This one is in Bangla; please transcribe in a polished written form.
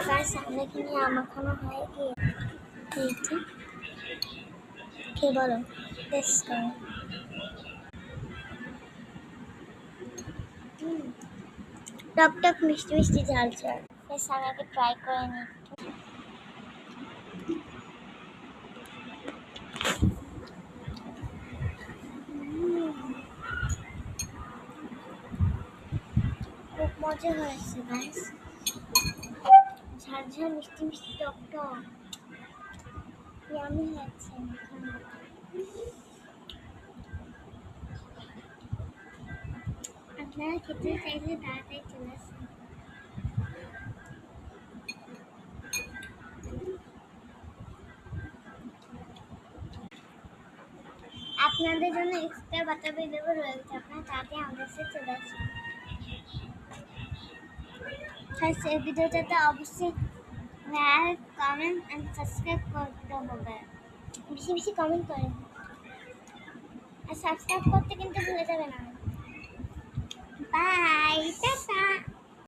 গাইস আমরা কি নিয়ে মাখানো হয়ে গিয়ে খেয়েছি খেয়ে বলো টেস্ট করো। টক টক মিষ্টি মিষ্টি ঝাল ঝাল বেশ আমি আগে ট্রাই করে নিই। খুব মজা হয়েছে গাইস, ঝাল ঝাল মিষ্টি মিষ্টি টক টক ইয়ামি হয়েছে। আপনারা খেতে চাইলে তাড়াতাড়ি চলে আসুন। আপনাদের জন্য এক্সট্রা বাটার বেলেবো রয়েছে, আপনারা তাড়াতাড়ি আমাদের সাথে চলে আসুন। এই ভিডিওটাতে অবশ্যই লাইক কমেন্ট এন্ড সাবস্ক্রাইব করতে হবে, বেশি বেশি কমেন্ট করেন আর সাবস্ক্রাইব করতে কিন্তু ভুলে যাবেন না।